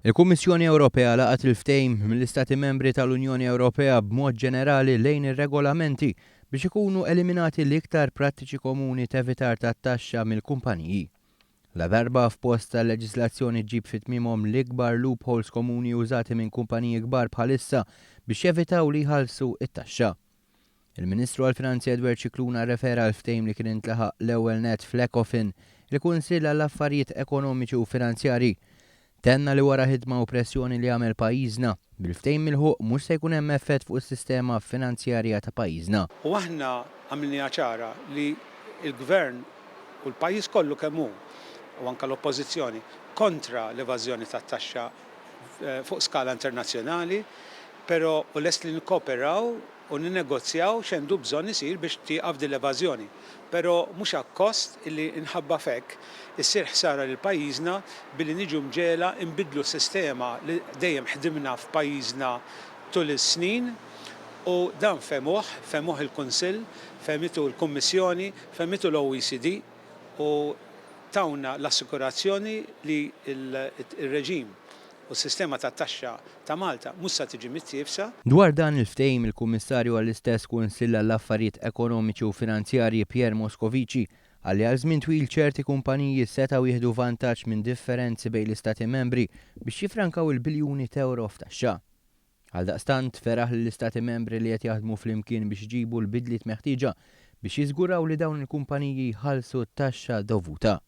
Il-Kummissjoni Ewropea laqat il-ftehim mill-Istati Membri tal-Unjoni Ewropea b'mod ġenerali lejn ir-regolamenti biex ikunu eliminati l-iktar prattiċi komuni ta' evitar tat-taxxa mill-kumpaniji. La darba f'post tal-leġislazzjoni ġib fit-tmiemhom l-ikbar loopholes komuni użati minn kumpaniji kbar bħalissa biex jevitaw li jħallsu it-taxxa. Il-Ministru għall-Finanzi Edward Scicluna refera l-ftehim li kien intlaħaq l-ewwel net fl-Ecofin, il-Kunsill għall-Affarijiet Ekonomiċi u Finanzjarji. Tenna li wara ħidma u pressjoni li għamel pajjiżna, bil-ftehim mill-ħuq mhux se jkun hemm effett fuq is-sistema finanzjarja ta' pajjiżna. U aħna għamilniha ċara li l-Gvern u l-pajjiż kollu kemm hu u anke l-Oppożizzjoni kontra l-evażjoni tat-taxxa fuq skala internazzjonali, però lest li nikkooperaw u ninnegozjaw x'għandu bżonn isir biex tieqaf din l-evażjoni. Però mhux akkost illi inħabba f'hekk issir ħsara lil pajjiżna billi niġu mġela nbiddlu s-sistema li dejjem ħdimna f'pajjiżna tul is-snin u dan femuh il-Kunsill, fehmitu l-Kummissjoni, fehmitu l-OECD u tawna l-assikurazzjoni li il-reġim u s-sistema tat-taxxa ta' Malta mhux se tiġi mittiefsa. Dwar dan il-ftehim il-Kummissarju għall-istess Kunsill għall-Affarijiet Ekonomiċi u Finanzjarji Pierre Moscovici għalli għal żmien twil ċerti kumpaniji setgħu jieħdu vantaġġ minn differenzi bejn l-Istati Membri biex jifrankaw il-biljuni ta' euro f'taxxa. Għaldaqstant feraħ lill-Istati Membri li qed jaħdmu flimkien biex jġibu l-bidliet meħtieġa biex jiżguraw li dawn il-kumpaniji jħallsu t-taxxa dovuta.